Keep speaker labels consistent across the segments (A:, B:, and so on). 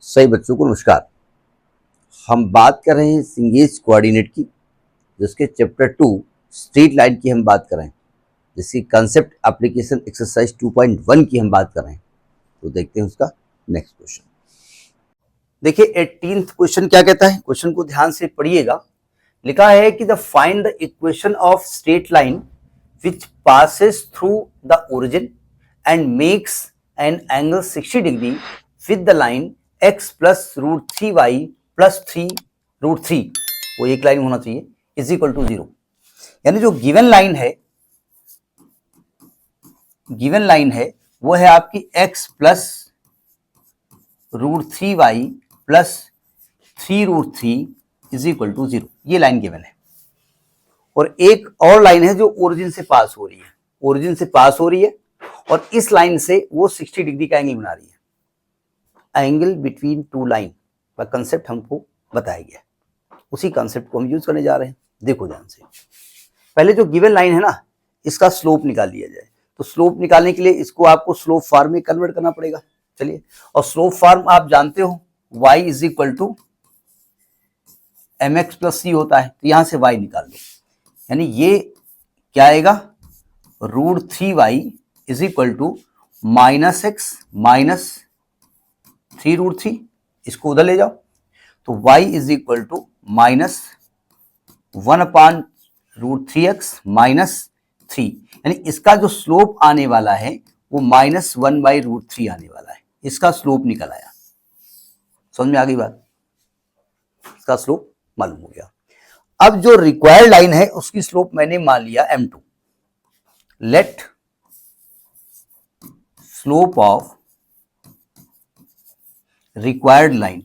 A: सही बच्चों को नमस्कार। हम बात कर रहे हैं सिंगेज कोऑर्डिनेट की, जिसके चैप्टर 2 स्ट्रेट लाइन की हम बात कर रहे हैं, जिसकी कंसेप्ट एप्लीकेशन एक्सरसाइज 2.1 की हम बात कर रहे हैं। तो देखते हैं उसका नेक्स्ट क्वेश्चन। देखिए 18th क्वेश्चन क्या कहता है, क्वेश्चन को ध्यान से पढ़िएगा। लिखा है कि the find the equation of straight line which passes through the origin and makes an angle 60 degree with the line x plus root 3y plus 3 root 3, वो एक लाइन होना चाहिए, इज इक्वल टू 0। यानी जो गिवन लाइन है वो है आपकी x plus root 3y plus 3 root 3 is equal to 0, ये लाइन गिवन है। और एक और लाइन है जो ओरिजिन से पास हो रही है, और इस लाइन से वो 60 डिग्री का एंगल बना रही है। एंगल बिटवीन टू लाइन का कंसेप्ट हमको बताया गया, उसी कंसेप्ट को हम यूज करने जा रहे हैं। देखो ध्यान से, पहले जो गिवन लाइन है ना, इसका स्लोप निकाल लिया जाए। तो स्लोप निकालने के लिए इसको आपको स्लोप फॉर्म में कन्वर्ट करना पड़ेगा। चलिए, और स्लोप फॉर्म आप जानते हो y is equal to mx plus c होता है, तो यहां से y निकाल लो। यानी ये क्या आएगा, root 3y is equal to minus x minus 3 root 3, इसको उधर ले जाओ तो y is equal to minus 1 upon root 3x minus 3। यानी इसका जो स्लोप आने वाला है वो माइनस 1 बाई रूट 3 आने वाला है। इसका स्लोप निकल आया, समझ में आ गई बात, इसका स्लोप मालूम हो गया। अब जो रिक्वायर्ड लाइन है उसकी स्लोप मैंने मान लिया m2। Let slope of required line,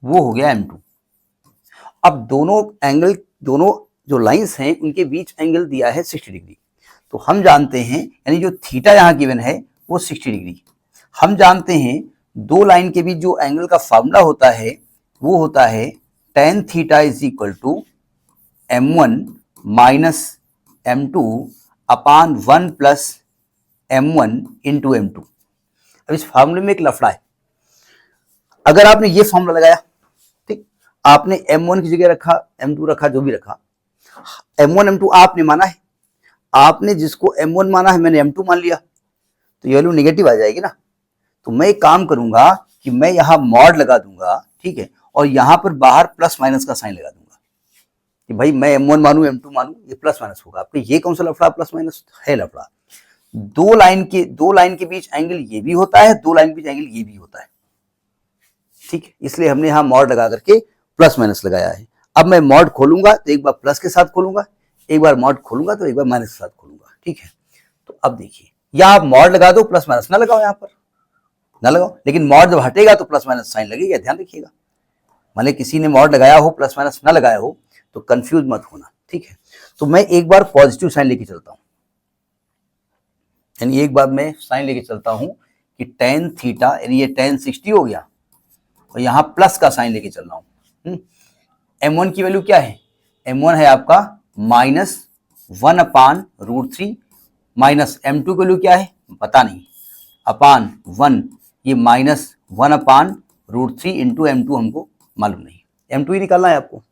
A: वो हो गया m2। अब दोनों जो लाइंस हैं उनके बीच एंगल दिया है 60 डिग्री। तो हम जानते हैं, यानी जो थीटा यहां गिवन है वो 60 डिग्री। हम जानते हैं दो लाइन के बीच जो एंगल का फार्मूला होता है वो होता है tan theta is equal to m1 minus m2 upon 1 plus m1 into m2। अब इस फार्मूले में एक लफड़ा है। अगर आपने ये फार्मूला लगाया, ठीक, आपने m1 की जगह रखा, m2 रखा, जो भी रखा, m1 m2 आपने माना है, आपने जिसको m1 माना है मैंने m2 मान लिया, तो ये वैल्यू नेगेटिव आ जाएगी ना। तो मैं एक काम करूंगा कि मैं यहां मॉड लगा दूंगा, ठीक है, और यहां पर बाहर प्लस माइनस का साइन लगा दूंगा कि भाई मैं m1 मानू m2 मानू, ये प्लस माइनस होगा। आपके ये कौन सा लफड़ा, प्लस माइनस है लफड़ा। दो लाइन के बीच एंगल ये भी होता है, दो लाइन के बीच एंगल ये भी होता है, ठीक है, इसलिए हमने यहां मॉड लगा करके प्लस माइनस लगाया है। अब मैं मॉड खोलूंगा तो एक बार प्लस के साथ खोलूंगा, एक बार मॉड खोलूंगा तो एक बार माइनस के साथ खोलूंगा, ठीक है। तो अब देखिए, या आप मॉड लगा दो, प्लस माइनस ना लगाओ, यहां पर ना लगाओ, लेकिन मॉड जब हटेगा तो प्लस माइनस साइन लगेगा, ध्यान रखिएगा। माने किसी ने मॉड लगाया हो, प्लस माइनस ना लगाया हो, तो कंफ्यूज मत होना, ठीक है। तो मैं एक बार पॉजिटिव साइन लेके चलता हूं, यानी एक बार मैं साइन लेके चलता हूं कि tan थीटा, यानी ये tan 60 हो गया, और यहां प्लस का साइन लेके चल रहा हूं। m1 की वैल्यू क्या है, m1 है आपका minus 1 upon root 3, minus m2 की वैल्यू क्या है पता नहीं, अपान 1, ये minus 1 upon root 3 into m2 हमको मालूम नहीं, m2 ही निकालना है आपको।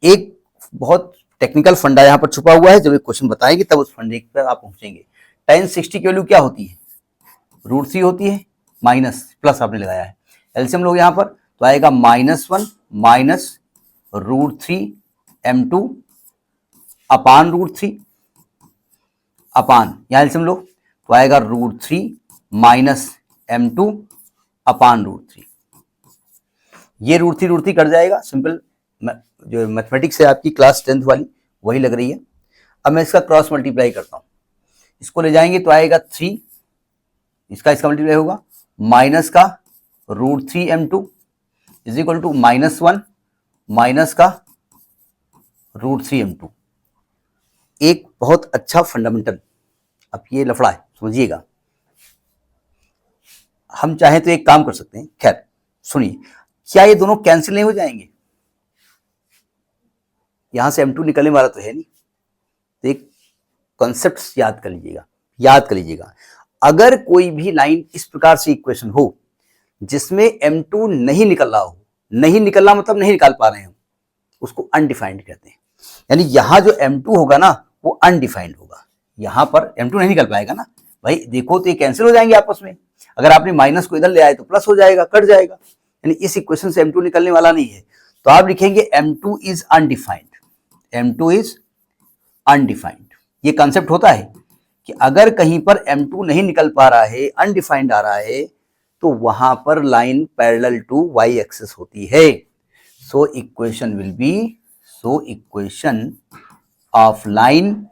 A: एक बहुत टेक्निकल फंडा यहाँ पर छुपा हुआ है, जब एक क्वेश्चन बताएंगे तब उस फंडे पर आप पहुंचेंगे। tan 60 की वैल्यू क्या होती है, रूट 3 होती है, माइनस प्लस आपने लगाया है, एलसीएम लोग यहाँ पर, तो आएगा -1 minus root 3 m2 upon root 3 upon, यहाँ एलसीएम लोग, तो आएगा root 3 minus m2 upon root 3। ये रूट 3 कट जाएगा, सिंपल जो मैथमेटिक्स है आपकी क्लास 10th वाली वही लग रही है। अब मैं इसका क्रॉस मल्टीप्लाई करता हूं, इसको ले जाएंगे तो आएगा 3, इसका मल्टीप्लाई होगा, माइनस का root 3 m2 is equal to -1 minus का रूट 3 m2। एक बहुत अच्छा फंडामेंटल, अब ये लफड़ा है समझिएगा। हम चाहें तो एक काम कर सकते हैं, खैर सुनिए, क्या ये दोनों कैंसिल नहीं हो जाएंगे, यहां से m2 निकलने वाला तो है नहीं। तो एक कॉन्सेप्ट याद कर लीजिएगा, अगर कोई भी लाइन इस प्रकार से इक्वेशन हो जिसमें M2 नहीं निकल रहा हो, नहीं निकल रहा मतलब नहीं निकाल पा रहे हैं, उसको अनडिफाइंड कहते हैं। यानी यहां जो M2 होगा ना वो अनडिफाइंड होगा, यहां पर M2 नहीं निकल पाएगा ना भाई, देखो तो ये कैंसिल हो जाएंगे आपस में। अगर आपने माइनस को इधर ले आए तो प्लस हो जाएगा, कट जाएगा, यानी इस इक्वेशन से M2 निकलने वाला नहीं है। तो आप लिखेंगे M2 is undefined, M2 is undefined. ये कंसेप्ट होता है कि अगर कहीं पर M2 नहीं निकल पा रहा है, अनडिफाइंड आ रहा है, तो वहां पर line parallel to y axis होती है। So equation will be, so equation of line,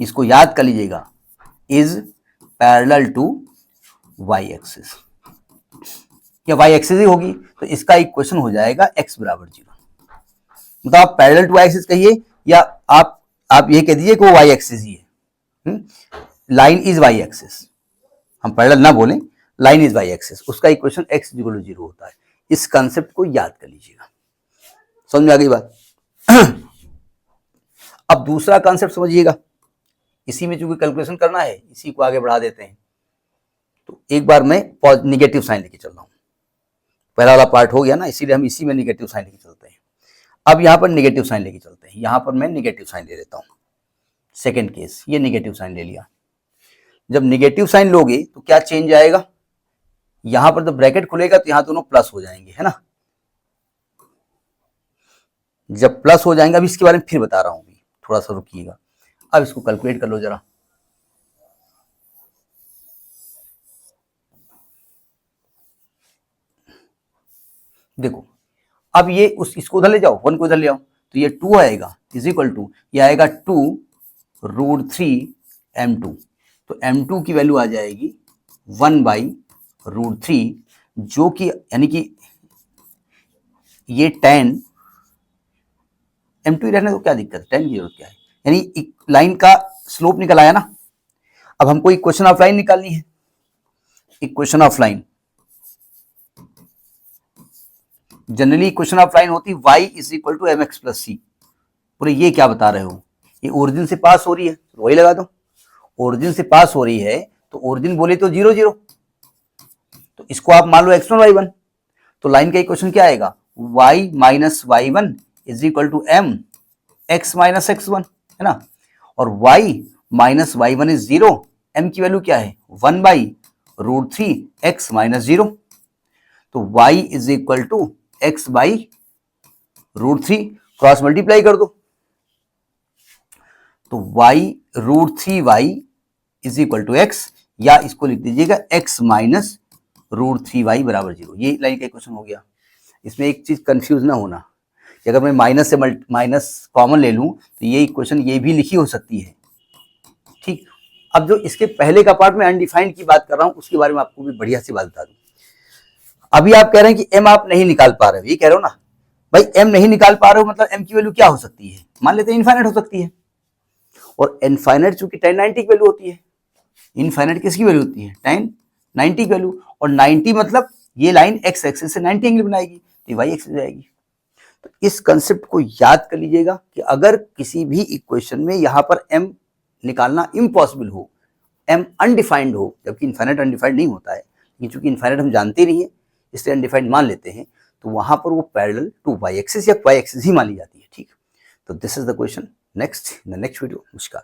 A: इसको याद कर लीजिएगा, is parallel to y axis, या वाई एक्सिस ही होगी, तो इसका इक्वेशन हो जाएगा x बराबर 0। मतलब आप पैरेलल टू वाई एक्सिस कहिए, या आप ये कह दीजिए कि वो वाई एक्सिस ही है। लाइन इज वाई एक्सिस, हम पैरेलल ना बोलें, लाइन इज वाई एक्सिस, उसका इक्वेशन x इक्वल टू 0 होता है। इस कंसेप्ट को याद कर लीजिएगा, समझ में आ गई बात। अब दूसरा कंसेप्ट समझिएगा, इसी में चूंकि कैलकुलेशन करना है, इसी को आगे बढ़ा देते हैं। तो एक बार मैं निगेटिव साइन लेके चल रहा हूं, पहला वाला पार्ट हो गया ना, इसीलिए हम इसी में निगेटिव साइन लेके चलते हैं। अब यहां पर निगेटिव साइन लेके चलते हैं, यहां पर मैं निगेटिव साइन ले लेता हूं। सेकेंड केस, ये निगेटिव साइन ले लिया। जब निगेटिव साइन लोगे तो क्या चेंज आएगा, यहां पर जब ब्रैकेट खुलेगा तो यहां दोनों प्लस हो जाएंगे, है ना। जब प्लस हो जाएंगे, अब इसके बारे में फिर बता रहा हूं, थोड़ा सा रुकिएगा। अब इसको कैलकुलेट कर लो जरा। देखो, अब ये इसको उधर ले जाओ, 1 को उधर ले आओ, तो ये 2 आएगा इज इक्वल टू, ये आएगा 2√3m2। तो m2 की वैल्यू आ जाएगी 1/√3, जो कि यानी कि ये tan m2 ही रहने, तो क्या दिक्कत है, tan की जरूरत क्या है, यानी लाइन का स्लोप निकल आया ना। अब हमको इक्वेशन ऑफ लाइन निकालनी है। Equation of line, generally equation of line होती y is equal to mx plus c. बोले ये क्या बता रहे हो, ये ओरिजिन से पास हो रही है, तो वही लगा दो। ओरिजिन से पास हो रही है तो ओरिजिन बोले तो 0 0, तो इसको आप मान लो x1 y1। तो लाइन का इक्वेशन क्या आएगा, y minus y1 is equal to m x minus x1, है ना। और y minus y1 is 0, m की वैल्यू क्या है 1/√3 x माइनस 0। तो y is equal to x/√3, cross multiply कर दो, तो y√3y is equal to x, या इसको लिख दीजिएगा x माइनस √3y बराबर 0। ये लाइन का इक्वेशन हो गया। इसमें एक चीज कंफ्यूज ना होना कि अगर मैं माइनस से माइनस कॉमन ले लूं तो ये इक्वेशन ये भी लिखी हो सकती है, ठीक। अब जो इसके पहले का पार्ट में अनडिफाइंड की बात कर रहा हूं, उसके बारे में आपको भी बढ़िया सी बात बता दूं। अभी आप कह रहे हैं कि m आप नहीं निकाल पा रहे हो, ये कह रहे हो ना भाई, m नहीं निकाल पा रहे हो मतलब m की वैल्यू क्या हो सकती है, मान लेते हैं इनफाइनाइट हो सकती है। और इनफाइनाइट चूंकि tan 90 की वैल्यू होती है, इनफाइनाइट किसकी वैल्यू होती है, tan 90 की वैल्यू, और 90 मतलब ये लाइन x एक्सिस से 90 एंगल बनाएगी, तो y एक्सिस जाएगी। तो इस कंसेप्ट को याद कर लीजिएगा कि अगर किसी भी इक्वेशन में यहां पर m निकालना इम्पॉसिबल हो, m अनडिफाइंड हो, जबकि इनफाइनाइट अनडिफाइंड नहीं होता है, लेकिन चूंकि इनफाइनाइट हम जानते नहीं है इसलिए अनडिफाइंड मान लेते हैं, तो वहां पर वो पैरेलल टू y एक्सिस या y एक्सिस ही मान ली जाती है, ठीक। तो this is the question. Next in the next video, नमस्कार।